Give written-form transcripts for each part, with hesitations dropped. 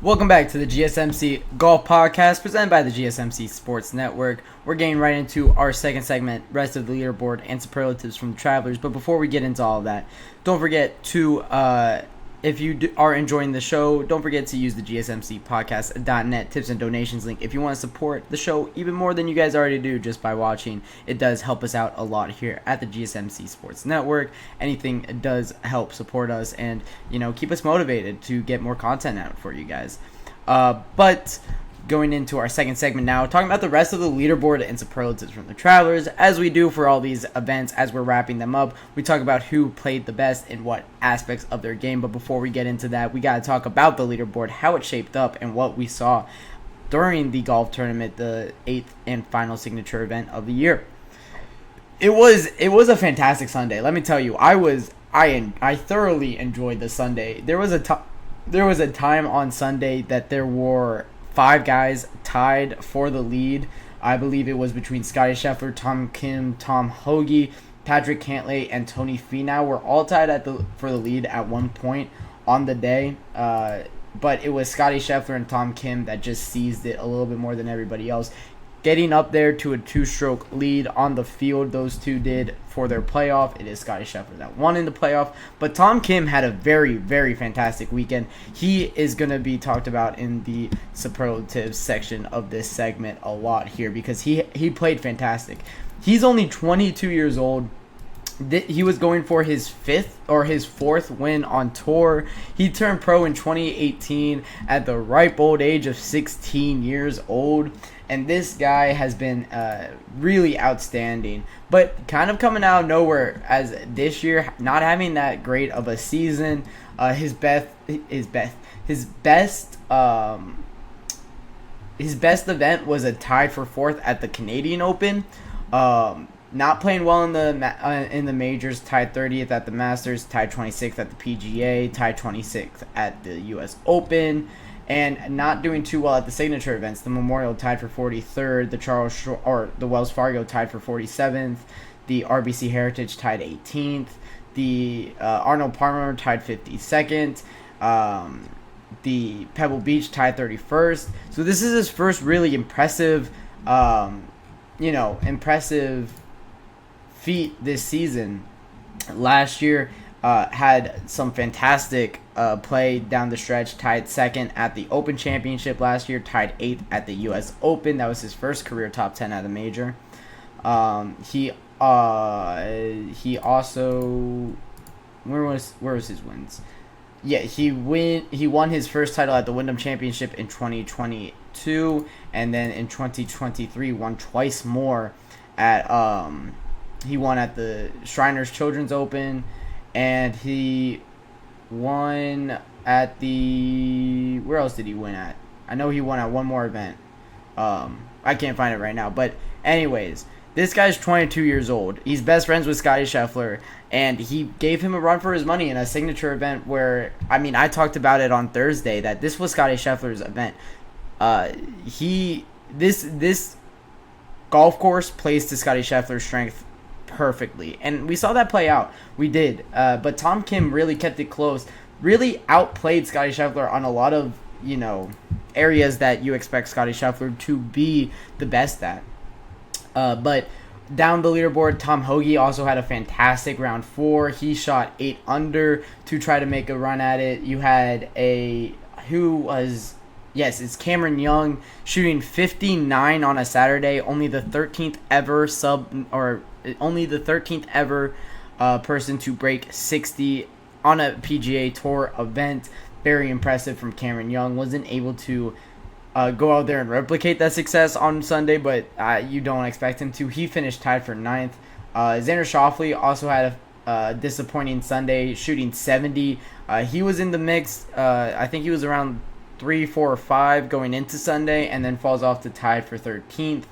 Welcome back to the GSMC Golf Podcast presented by the GSMC Sports Network. We're getting right into our second segment, rest of the leaderboard and superlatives from the Travelers. But before we get into all of that, don't forget to, if you are enjoying the show, don't forget to use the gsmcpodcast.net tips and donations link if you want to support the show even more than you guys already do just by watching. It does help us out a lot here at the GSMC Sports Network. Anything does help support us and, keep us motivated to get more content out for you guys. But going into our second segment now, talking about the rest of the leaderboard and superlatives from the Travelers. As we do for all these events, as we're wrapping them up, we talk about who played the best in what aspects of their game. But before we get into that, we got to talk about the leaderboard, how it shaped up, and what we saw during the golf tournament, the 8th and final signature event of the year. It was a fantastic Sunday. Let me tell you, I thoroughly enjoyed the Sunday. There was a time on Sunday that there were 5 guys tied for the lead. I believe it was between Scottie Scheffler, Tom Kim, Tom Hoge, Patrick Cantlay, and Tony Finau were all tied for the lead at one point on the day. But it was Scottie Scheffler and Tom Kim that just seized it a little bit more than everybody else. Getting up there to a 2-stroke lead on the field, those two did for their playoff. It is Scottie Scheffler that won in the playoff. But Tom Kim had a very, very fantastic weekend. He is going to be talked about in the superlatives section of this segment a lot here because he played fantastic. He's only 22 years old. He was going for his 4th win on tour. He turned pro in 2018 at the ripe old age of 16 years old. And this guy has been really outstanding, but kind of coming out of nowhere as this year, not having that great of a season. His best event was a tied for 4th at the Canadian Open. Not playing well in the majors, tied 30th at the Masters, tied 26th at the PGA, tied 26th at the US Open. And not doing too well at the signature events. The Memorial tied for 43rd. The Wells Fargo tied for 47th. The RBC Heritage tied 18th. The Arnold Palmer tied 52nd. The Pebble Beach tied 31st. So this is his first really impressive feat this season. Last year had some fantastic play down the stretch, tied 2nd at the Open Championship last year, tied 8th at the US Open. That was his first career top 10 at a major. He also, where was his wins? Yeah, he won his first title at the Wyndham Championship in 2022, and then in 2023 won twice more at he won at the Shriners Children's Open, and he won at the, where else did he win at? I know he won at one more event. I can't find it right now, but anyways, this guy's 22 years old. He's best friends with Scottie Scheffler, and he gave him a run for his money in a signature event where, I talked about it on Thursday that this was Scottie Scheffler's event. This golf course plays to Scottie Scheffler's strength perfectly, and we saw that play out. We did, but Tom Kim really kept it close, really outplayed Scottie Scheffler on a lot of areas that you expect Scottie Scheffler to be the best at. But down the leaderboard, Tom Hoge also had a fantastic round 4. He shot 8 under to try to make a run at it. You had it's Cameron Young shooting 59 on a Saturday, only the 13th ever person to break 60 on a PGA Tour event. Very impressive from Cameron Young. Wasn't able to go out there and replicate that success on Sunday, but you don't expect him to. He finished tied for 9th. Xander Schauffele also had a disappointing Sunday, shooting 70. He was in the mix. I think he was around 3, 4, or 5 going into Sunday, and then falls off to tied for 13th.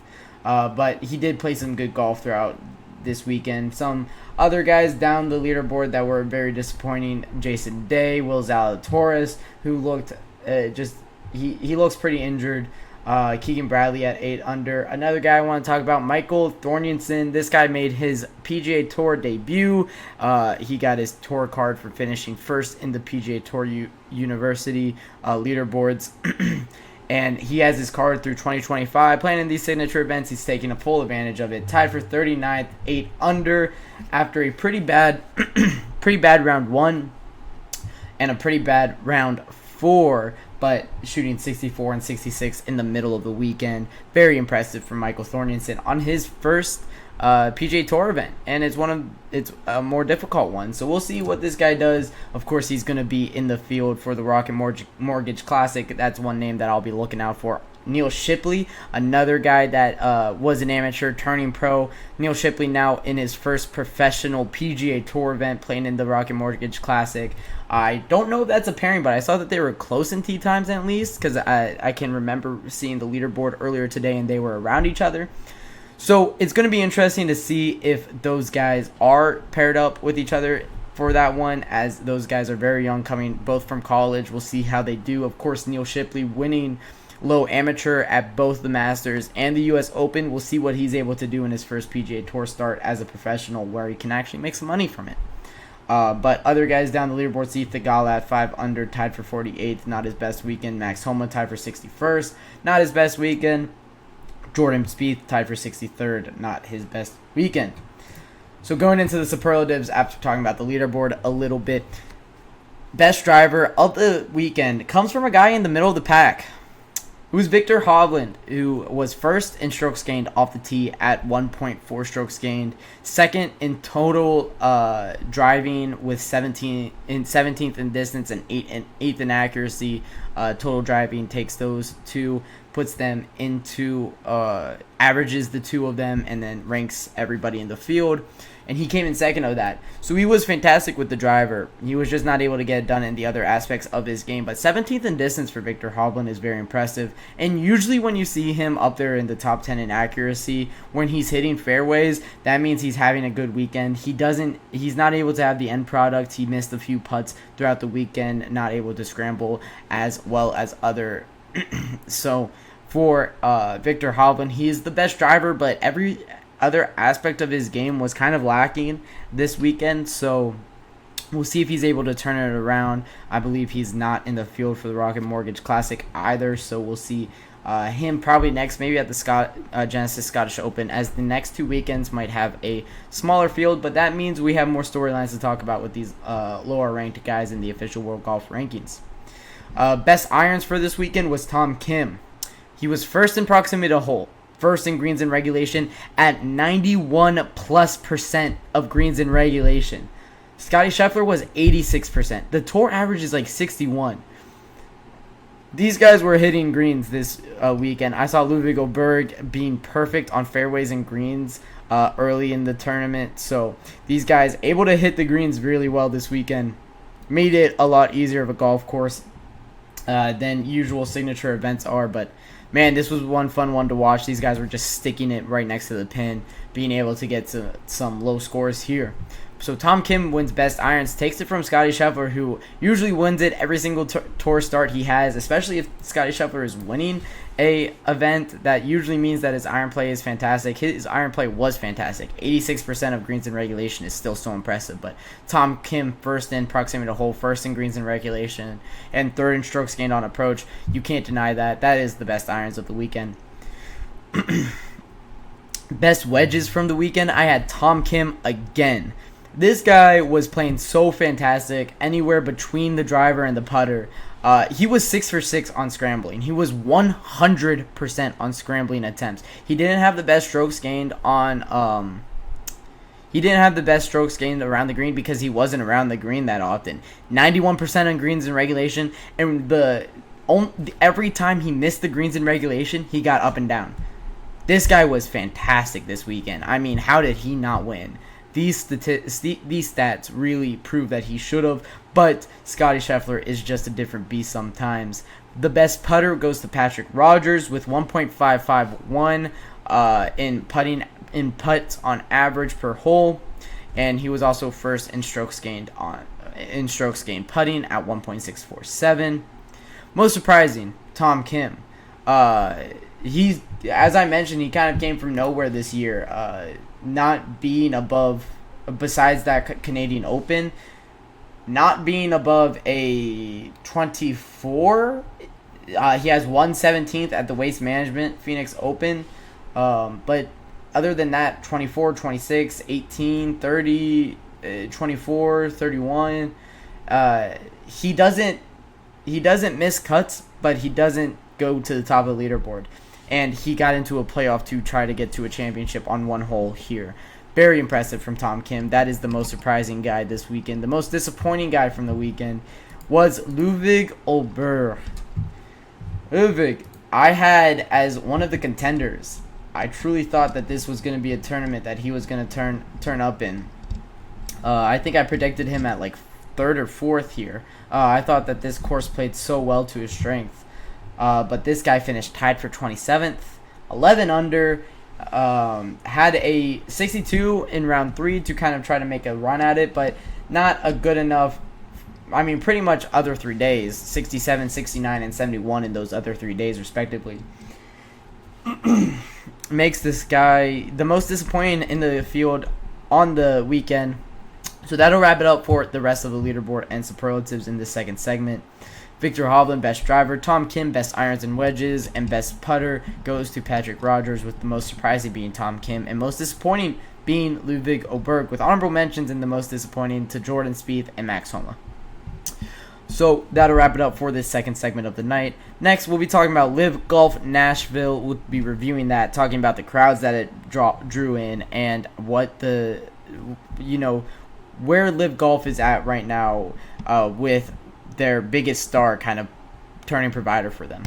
But he did play some good golf throughout this weekend. Some other guys down the leaderboard that were very disappointing: Jason Day, Will Zalatoris, who looked he looks pretty injured. Keegan Bradley at 8 under. Another guy I want to talk about, Michael Thorntonson. This guy made his PGA Tour debut. He got his tour card for finishing first in the PGA Tour University leaderboards. And he has his card through 2025. Playing in these signature events, he's taking a full advantage of it. Tied for 39th, 8 under, after a pretty bad round 1 and a pretty bad round 4, but shooting 64 and 66 in the middle of the weekend. Very impressive from Michael Thorntonson on his first PGA Tour event, and it's a more difficult one. So we'll see what this guy does. Of course, he's going to be in the field for the Rocket Mortgage Classic. That's one name that I'll be looking out for. Neil Shipley, another guy that was an amateur turning pro. Neil Shipley now in his first professional PGA Tour event, playing in the Rocket Mortgage Classic. I don't know if that's a pairing, but I saw that they were close in tee times at least, because I can remember seeing the leaderboard earlier today and they were around each other. So it's going to be interesting to see if those guys are paired up with each other for that one, as those guys are very young, coming both from college. We'll see how they do. Of course, Neil Shipley winning low amateur at both the Masters and the U.S. Open. We'll see what he's able to do in his first PGA Tour start as a professional, where he can actually make some money from it. But other guys down the leaderboard, Steve Thigala at 5 under, tied for 48th, not his best weekend. Max Homa tied for 61st, not his best weekend. Jordan Spieth tied for 63rd, not his best weekend. So going into the superlatives, after talking about the leaderboard a little bit, best driver of the weekend comes from a guy in the middle of the pack, who's Victor Hovland, who was first in strokes gained off the tee at 1.4 strokes gained, second in total driving with 17th in distance and 8th in accuracy. Total driving takes those two, puts them into averages the two of them, and then ranks everybody in the field. And he came in second of that. So he was fantastic with the driver. He was just not able to get it done in the other aspects of his game. But 17th in distance for Victor Hovland is very impressive. And usually when you see him up there in the top 10 in accuracy, when he's hitting fairways, that means he's having a good weekend. He's not able to have the end product. He missed a few putts throughout the weekend, not able to scramble as well as other. So for Victor Hovland, he is the best driver, but every other aspect of his game was kind of lacking this weekend. So we'll see if he's able to turn it around. I believe he's not in the field for the Rocket Mortgage Classic either, so we'll see him probably next, maybe at the Genesis Scottish Open, as the next 2 weekends might have a smaller field, but that means we have more storylines to talk about with these lower ranked guys in the official World Golf Rankings. Best irons for this weekend was Tom Kim. He was first in proximity to hole, first in greens in regulation at 91+% of greens in regulation. Scotty Scheffler was 86%. The tour average is like 61. These guys were hitting greens this weekend. I saw Ludwig Oberg being perfect on fairways and greens early in the tournament. So these guys able to hit the greens really well this weekend. Made it a lot easier of a golf course than usual signature events are. But man, this was one fun one to watch. These guys were just sticking it right next to the pin, being able to get to some low scores here. So Tom Kim wins best irons, takes it from Scotty Scheffler, who usually wins it every single tour start he has, especially if Scotty Scheffler is winning a event. That usually means that his iron play is fantastic. His iron play was fantastic. 86% of greens in regulation is still so impressive. But Tom Kim, first in proximity to hole, first in greens in regulation, and third in strokes gained on approach. You can't deny that. That is the best irons of the weekend. Best wedges from the weekend, I had Tom Kim again. This guy was playing so fantastic, anywhere between the driver and the putter. He was 6 for 6 on scrambling. He was 100% on scrambling attempts. He didn't have the best strokes gained on. He didn't have the best strokes gained around the green because he wasn't around the green that often. 91% on greens in regulation, and every time he missed the greens in regulation, he got up and down. This guy was fantastic this weekend. I mean, how did he not win? These stats really prove that he should have, but Scotty Scheffler is just a different beast sometimes. The best putter goes to Patrick Rogers with 1.551 in putts on average per hole, and he was also first in strokes gained putting at 1.647. Most surprising, Tom Kim. He's, as I mentioned, he kind of came from nowhere this year, not being above, besides that Canadian Open, not being above a 24. He has 117th at the Waste Management Phoenix Open, but other than that, 24, 26, 18, 30, 24, 31. He doesn't miss cuts, but he doesn't go to the top of the leaderboard. And he got into a playoff to try to get to a championship on one hole here. Very impressive from Tom Kim. That is the most surprising guy this weekend. The most disappointing guy from the weekend was Ludwig Olberg. Ludwig, I had as one of the contenders. I truly thought that this was going to be a tournament that he was going to turn up in. I think I predicted him at like third or fourth here. I thought that this course played so well to his strength. But this guy finished tied for 27th, 11 under, had a 62 in round 3 to kind of try to make a run at it, but not a good enough. I mean, pretty much other 3 days, 67, 69, and 71 in those other 3 days, respectively. Makes this guy the most disappointing in the field on the weekend. So that'll wrap it up for the rest of the leaderboard and superlatives in this second segment. Victor Hovland, best driver. Tom Kim, best irons and wedges. And best putter goes to Patrick Rogers, with the most surprising being Tom Kim and most disappointing being Ludwig Olberg, with honorable mentions in the most disappointing to Jordan Spieth and Max Homa. So that'll wrap it up for this second segment of the night. Next, we'll be talking about Live Golf Nashville. We'll be reviewing that, talking about the crowds that it drew in, and what the, where Live Golf is at right now with their biggest star kind of turning provider for them.